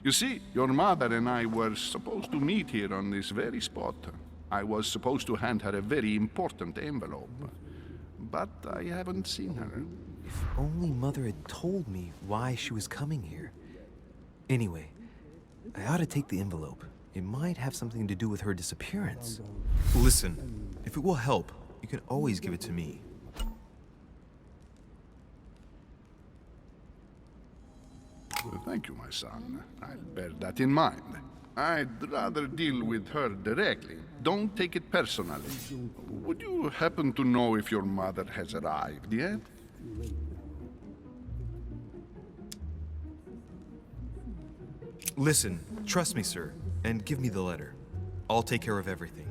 You see, your mother and I were supposed to meet here on this very spot. I was supposed to hand her a very important envelope. But I haven't seen her. If only Mother had told me why she was coming here. Anyway, I ought to take the envelope. It might have something to do with her disappearance. Listen, if it will help, you can always give it to me. Thank you, my son. I'll bear that in mind. I'd rather deal with her directly. Don't take it personally. Would you happen to know if your mother has arrived yet? Listen, trust me, sir, and give me the letter. I'll take care of everything.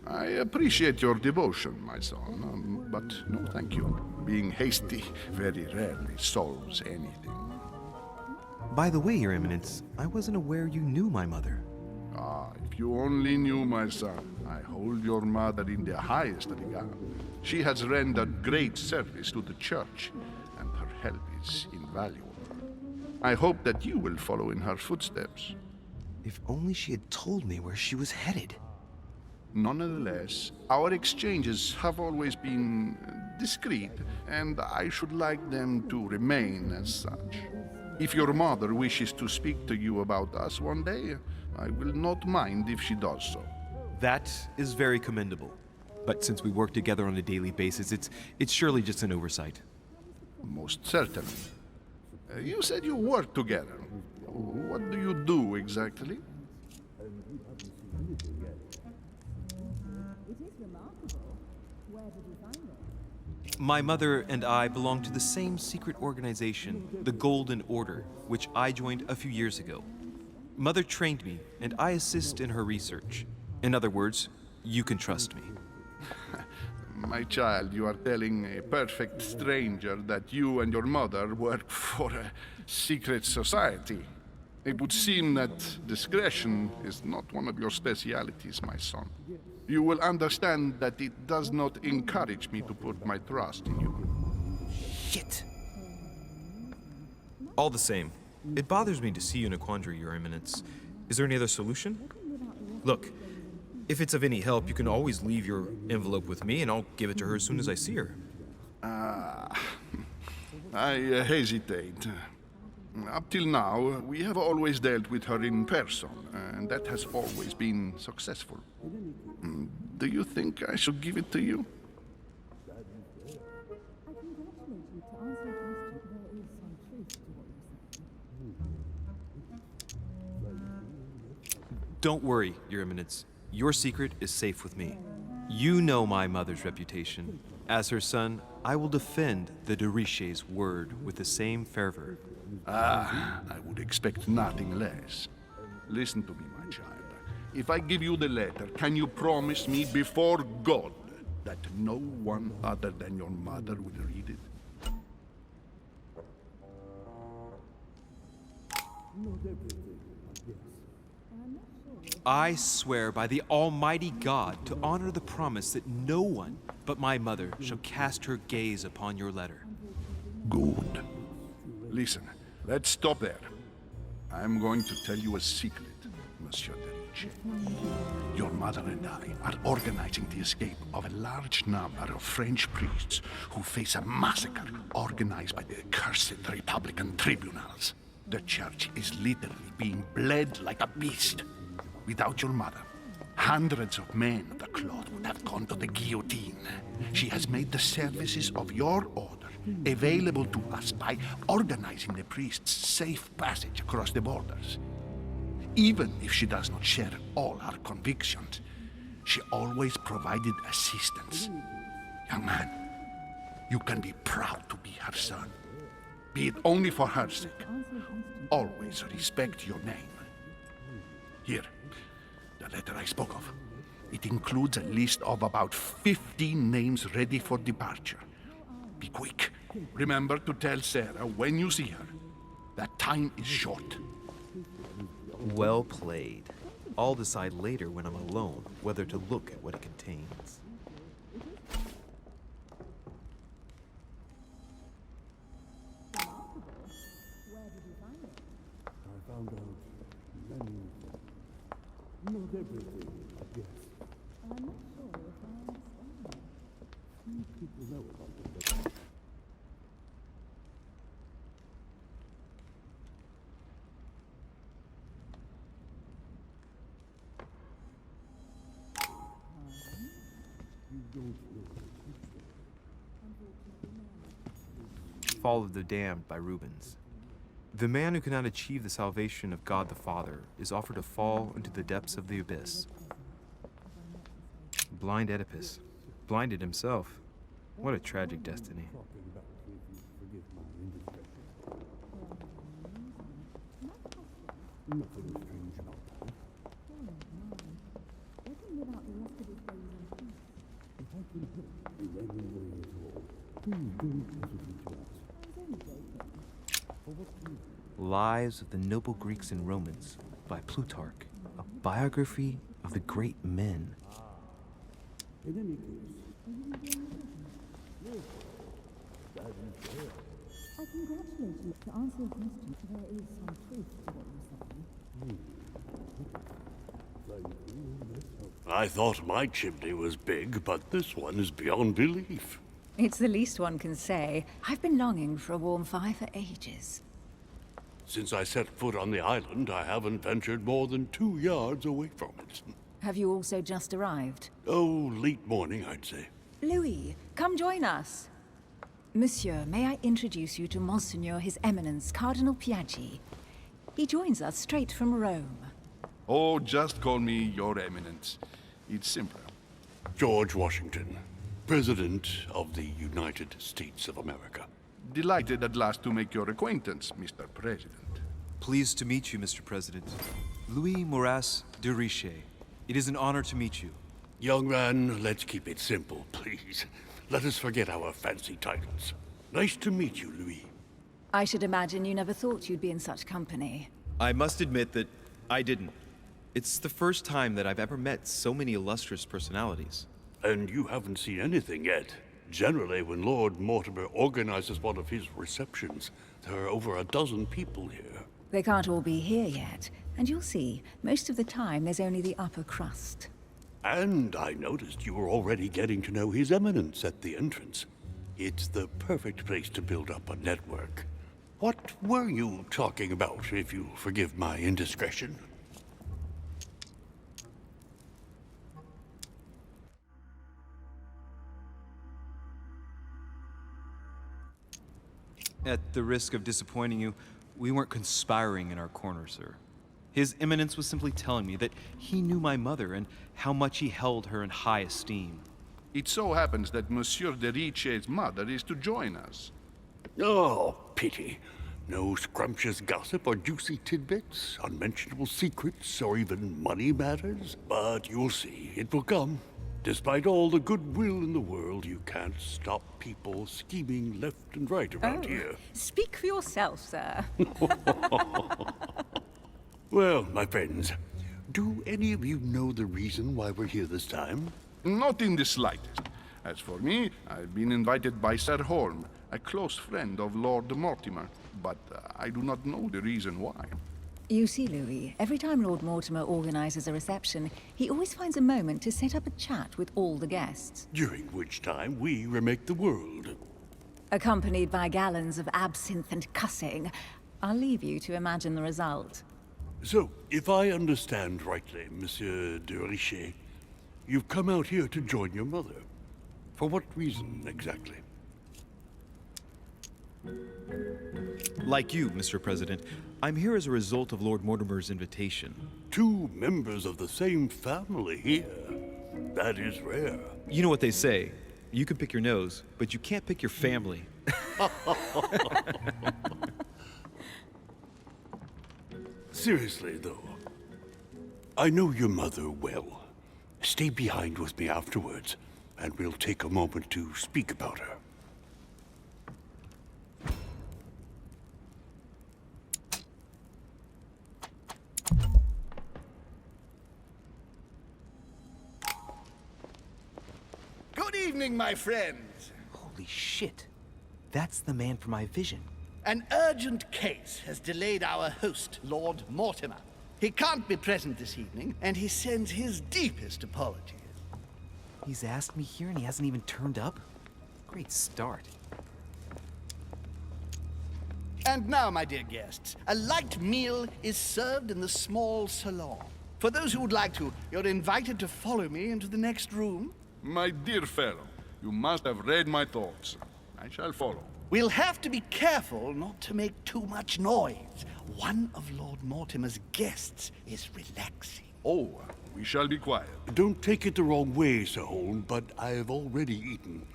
I appreciate your devotion, my son, but no thank you. Being hasty very rarely solves anything. By the way, Your Eminence, I wasn't aware you knew my mother. Ah, if you only knew, my son. I hold your mother in the highest regard. She has rendered great service to the church, and her help is invaluable. I hope that you will follow in her footsteps. If only she had told me where she was headed. Nonetheless, our exchanges have always been discreet, and I should like them to remain as such. If your mother wishes to speak to you about us one day, I will not mind if she does so. That is very commendable. But since we work together on a daily basis, it's surely just an oversight. Most certainly. You said you work together. What do you do exactly? My mother and I belong to the same secret organization, the Golden Order, which I joined a few years ago. Mother trained me, and I assist in her research. In other words, you can trust me. My child, you are telling a perfect stranger that you and your mother work for a secret society. It would seem that discretion is not one of your specialities, my son. You will understand that it does not encourage me to put my trust in you. Shit! All the same, it bothers me to see you in a quandary, Your Eminence. Is there any other solution? Look, if it's of any help, you can always leave your envelope with me, and I'll give it to her as soon as I see her. I hesitate. Up till now, we have always dealt with her in person, and that has always been successful. Do you think I should give it to you? Don't worry, Your Eminence. Your secret is safe with me. You know my mother's reputation. As her son, I will defend the de Richet's word with the same fervor. Ah, I would expect nothing less. Listen to me, my child. If I give you the letter, can you promise me before God that no one other than your mother will read it? I swear by the Almighty God to honor the promise that no one but my mother shall cast her gaze upon your letter. Good. Listen, let's stop there. I'm going to tell you a secret, Monsieur de Richet. Your mother and I are organizing the escape of a large number of French priests who face a massacre organized by the accursed Republican tribunals. The church is literally being bled like a beast. Without your mother, hundreds of men of the cloth would have gone to the guillotine. She has made the services of your order available to us by organizing the priests' safe passage across the borders. Even if she does not share all our convictions, she always provided assistance. Young man, you can be proud to be her son. Be it only for her sake. Always respect your name. Here, the letter I spoke of. It includes a list of about 15 names ready for departure. Be quick. Remember to tell Sarah when you see her that time is short. Well played. I'll decide later when I'm alone whether to look at what it contains. I found Fall of the Damned by Rubens. The man who cannot achieve the salvation of God the Father is offered to fall into the depths of the abyss. Blind Oedipus, blinded himself. What a tragic destiny. Lives of the Noble Greeks and Romans by Plutarch, a biography of the great men. I congratulate you. To answer your question, there is some truth to what you're saying. I thought my chimney was big, but this one is beyond belief. It's the least one can say. I've been longing for a warm fire for ages. Since I set foot on the island, I haven't ventured more than 2 yards away from it. Have you also just arrived? Oh, late morning, I'd say. Louis, come join us. Monsieur, may I introduce you to Monseigneur His Eminence, Cardinal Piaggi. He joins us straight from Rome. Oh, just call me Your Eminence. It's simpler. George Washington, President of the United States of America. Delighted at last to make your acquaintance, Mr. President. Pleased to meet you, Mr. President. Louis Mortimer de Richet. It is an honor to meet you. Young man, let's keep it simple, please. Let us forget our fancy titles. Nice to meet you, Louis. I should imagine you never thought you'd be in such company. I must admit that I didn't. It's the first time that I've ever met so many illustrious personalities. And you haven't seen anything yet. Generally, when Lord Mortimer organizes one of his receptions, there are over a dozen people here. They can't all be here yet, and you'll see, most of the time there's only the upper crust. And I noticed you were already getting to know His Eminence at the entrance. It's the perfect place to build up a network. What were you talking about, if you forgive my indiscretion? At the risk of disappointing you, we weren't conspiring in our corner, sir. His Eminence was simply telling me that he knew my mother and how much he held her in high esteem. It so happens that Monsieur de Richet's mother is to join us. Oh, pity. No scrumptious gossip or juicy tidbits, unmentionable secrets, or even money matters. But you'll see, it will come. Despite all the goodwill in the world, you can't stop people scheming left and right around here. Speak for yourself, sir. Well, my friends, do any of you know the reason why we're here this time? Not in the slightest. As for me, I've been invited by Sir Holm, a close friend of Lord Mortimer, but I do not know the reason why. You see, Louis, every time Lord Mortimer organizes a reception, he always finds a moment to set up a chat with all the guests. During which time we remake the world. Accompanied by gallons of absinthe and cussing. I'll leave you to imagine the result. So, if I understand rightly, Monsieur de Richet, you've come out here to join your mother. For what reason, exactly? Like you, Mr. President, I'm here as a result of Lord Mortimer's invitation. 2 members of the same family here. That is rare. You know what they say. You can pick your nose, but you can't pick your family. Seriously, though, I know your mother well. Stay behind with me afterwards, and we'll take a moment to speak about her. Good evening, my friends. Holy shit. That's the man from my vision. An urgent case has delayed our host, Lord Mortimer. He can't be present this evening, and he sends his deepest apologies. He's asked me here and he hasn't even turned up? Great start. And now, my dear guests, a light meal is served in the small salon. For those who would like to, you're invited to follow me into the next room. My dear fellow, you must have read my thoughts. I shall follow. We'll have to be careful not to make too much noise. One of Lord Mortimer's guests is relaxing. Oh, we shall be quiet. Don't take it the wrong way, Sir Holm, but I have already eaten.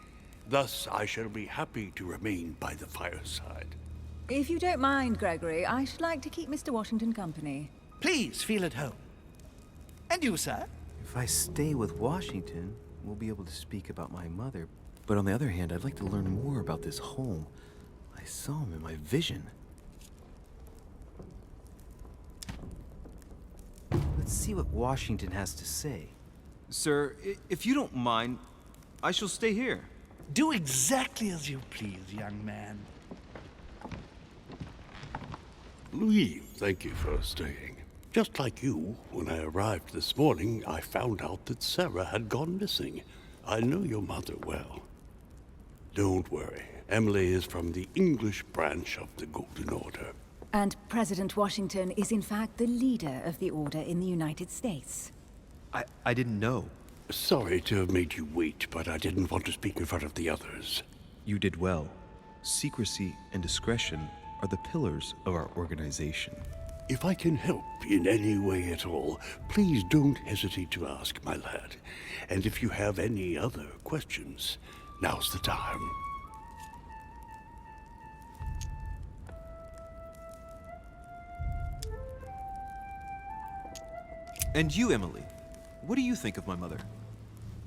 Thus, I shall be happy to remain by the fireside. If you don't mind, Gregory, I should like to keep Mr. Washington company. Please feel at home. And you, sir? If I stay with Washington, we'll be able to speak about my mother. But on the other hand, I'd like to learn more about this Holm. I saw him in my vision. Let's see what Washington has to say. Sir, if you don't mind, I shall stay here. Do exactly as you please, young man. Louis, thank you for staying. Just like you, when I arrived this morning, I found out that Sarah had gone missing. I know your mother well. Don't worry. Emily is from the English branch of the Golden Order. And President Washington is in fact the leader of the Order in the United States. I didn't know. Sorry to have made you wait, but I didn't want to speak in front of the others. You did well. Secrecy and discretion are the pillars of our organization. If I can help in any way at all, please don't hesitate to ask, my lad. And if you have any other questions, now's the time. And you, Emily, what do you think of my mother?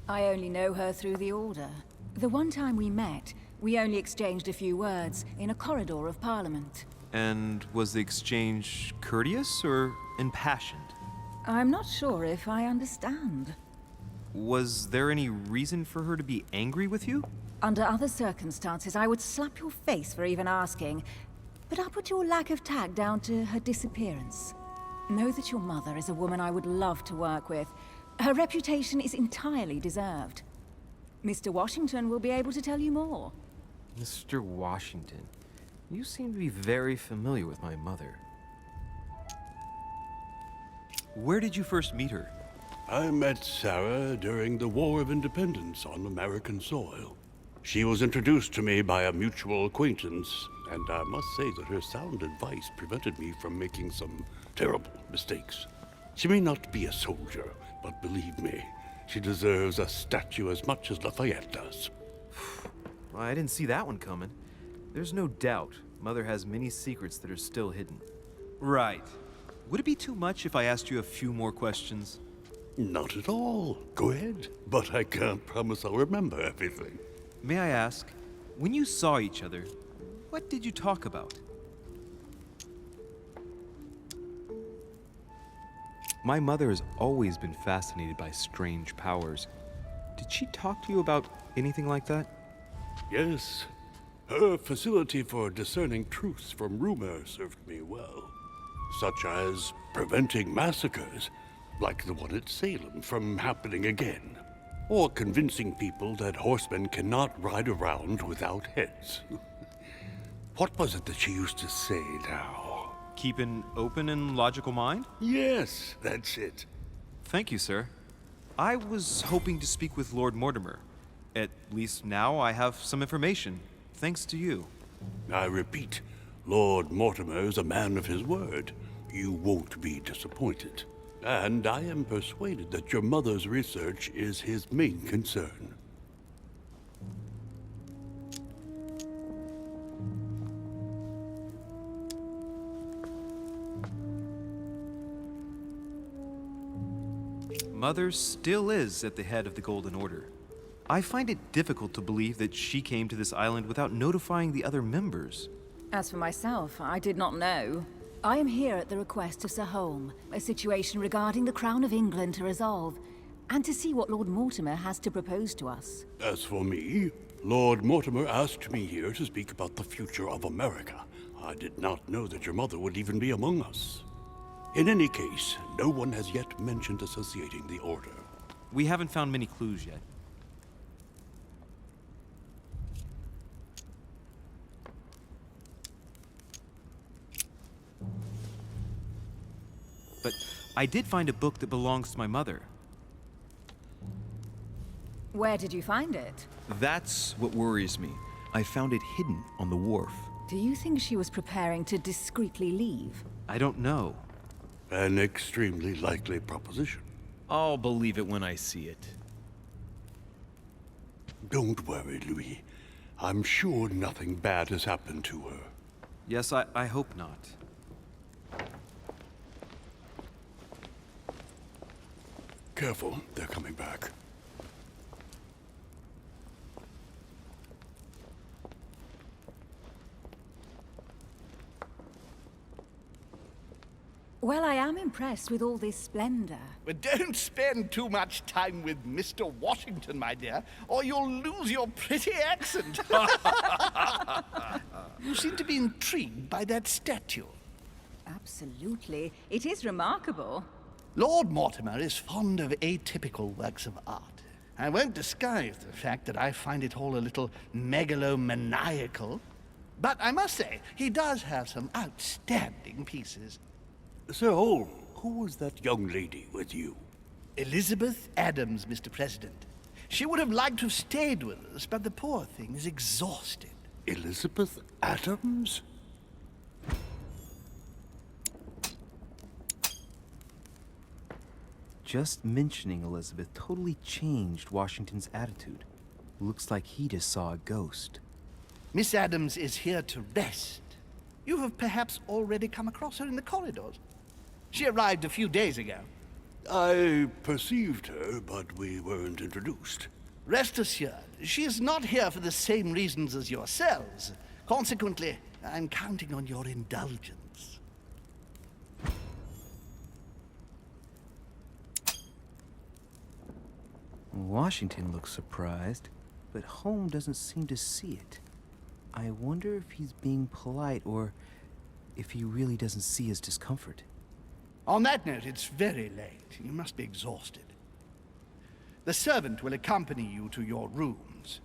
I only know her through the Order. The one time we met, we only exchanged a few words in a corridor of Parliament. And was the exchange courteous or impassioned? I'm not sure if I understand. Was there any reason for her to be angry with you? Under other circumstances, I would slap your face for even asking, but I'll put your lack of tact down to her disappearance. Know that your mother is a woman I would love to work with. Her reputation is entirely deserved. Mr. Washington will be able to tell you more. Mr. Washington, you seem to be very familiar with my mother. Where did you first meet her? I met Sarah during the War of Independence on American soil. She was introduced to me by a mutual acquaintance, and I must say that her sound advice prevented me from making some terrible mistakes. She may not be a soldier, but believe me, she deserves a statue as much as Lafayette does. Well, I didn't see that one coming. There's no doubt Mother has many secrets that are still hidden. Right. Would it be too much if I asked you a few more questions? Not at all. Go ahead. But I can't promise I'll remember everything. May I ask, when you saw each other, what did you talk about? My mother has always been fascinated by strange powers. Did she talk to you about anything like that? Yes. Her facility for discerning truths from rumor served me well. Such as preventing massacres, like the one at Salem, from happening again. Or convincing people that horsemen cannot ride around without heads. What was it that she used to say now? Keep an open and logical mind? Yes, that's it. Thank you, sir. I was hoping to speak with Lord Mortimer. At least now I have some information, thanks to you. I repeat, Lord Mortimer is a man of his word. You won't be disappointed. And I am persuaded that your mother's research is his main concern. Mother still is at the head of the Golden Order. I find it difficult to believe that she came to this island without notifying the other members. As for myself, I did not know. I am here at the request of Sir Holm, a situation regarding the Crown of England to resolve, and to see what Lord Mortimer has to propose to us. As for me, Lord Mortimer asked me here to speak about the future of America. I did not know that your mother would even be among us. In any case, no one has yet mentioned associating the order. We haven't found many clues yet. But I did find a book that belongs to my mother. Where did you find it? That's what worries me. I found it hidden on the wharf. Do you think she was preparing to discreetly leave? I don't know. An extremely likely proposition. I'll believe it when I see it. Don't worry, Louis. I'm sure nothing bad has happened to her. Yes, I hope not. Careful, they're coming back. Well, I am impressed with all this splendor. But don't spend too much time with Mr. Washington, my dear, or you'll lose your pretty accent. You seem to be intrigued by that statue. Absolutely. It is remarkable. Lord Mortimer is fond of atypical works of art. I won't disguise the fact that I find it all a little megalomaniacal. But I must say, he does have some outstanding pieces. Sir Holm, who was that young lady with you? Elizabeth Adams, Mr. President. She would have liked to have stayed with us, but the poor thing is exhausted. Elizabeth Adams? Just mentioning Elizabeth totally changed Washington's attitude. Looks like he just saw a ghost. Miss Adams is here to rest. You have perhaps already come across her in the corridors. She arrived a few days ago. I perceived her, but we weren't introduced. Rest assured, she is not here for the same reasons as yourselves. Consequently, I'm counting on your indulgence. Washington looks surprised, but Holmes doesn't seem to see it. I wonder if he's being polite or if he really doesn't see his discomfort. On that note, it's very late. You must be exhausted. The servant will accompany you to your rooms.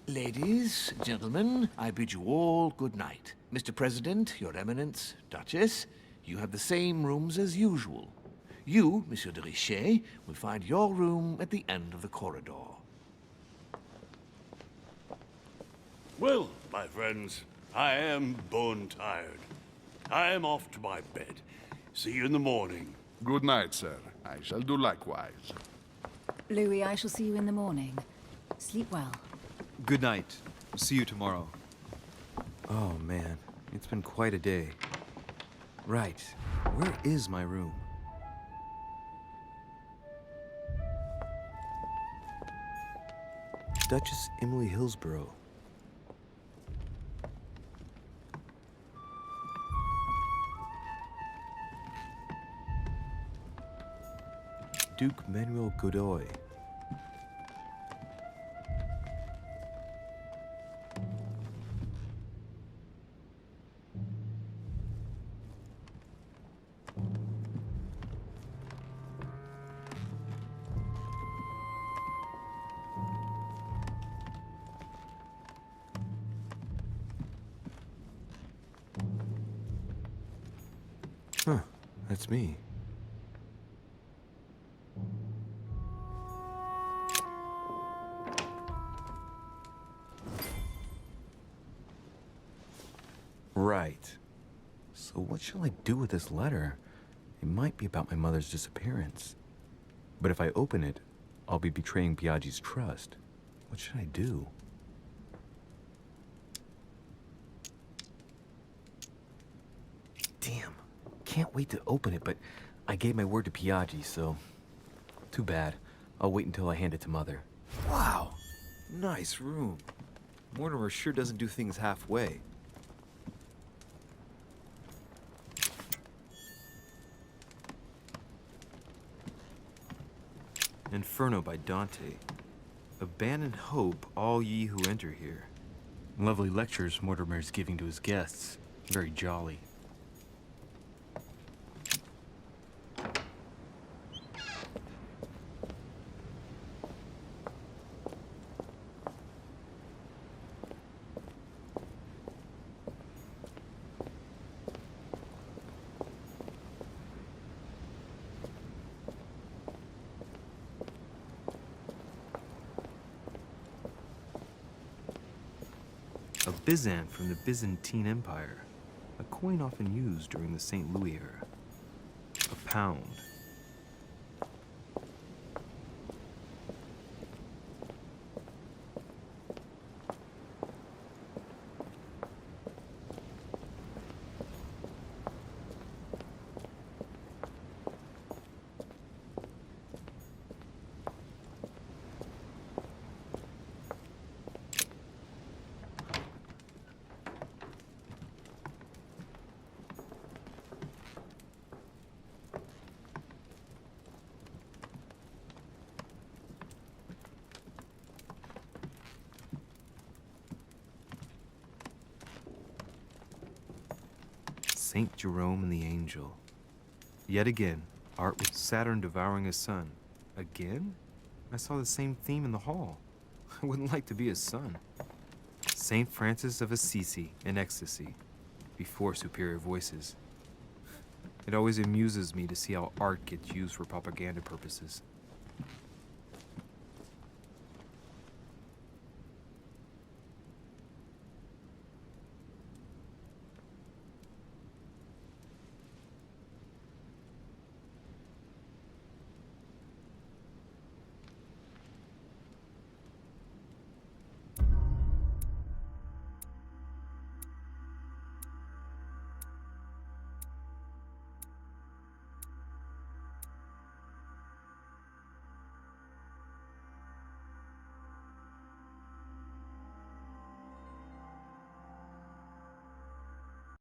Ladies, gentlemen, I bid you all good night. Mr. President, Your Eminence, Duchess, you have the same rooms as usual. You, Monsieur de Richet, will find your room at the end of the corridor. Well, my friends, I am bone tired. I am off to my bed. See you in the morning. Good night, sir. I shall do likewise. Louis, I shall see you in the morning. Sleep well. Good night. See you tomorrow. Oh man, it's been quite a day. Right, where is my room? Duchess Emily Hillsborough. Duke Manuel Godoy. Huh, that's me. Right. So what shall I do with this letter? It might be about my mother's disappearance. But if I open it, I'll be betraying Biaggi's trust. What should I do? Damn. Can't wait to open it, but I gave my word to Biaggi, so... Too bad. I'll wait until I hand it to Mother. Wow. Nice room. Mortimer sure doesn't do things halfway. Inferno by Dante. Abandon hope, all ye who enter here. Lovely lectures Mortimer is giving to his guests. Very jolly. A Byzant from the Byzantine Empire. A coin often used during the St. Louis era. A pound. Saint Jerome and the Angel. Yet again, art with Saturn devouring his son. Again? I saw the same theme in the hall. I wouldn't like to be his son. Saint Francis of Assisi in ecstasy, before superior voices. It always amuses me to see how art gets used for propaganda purposes.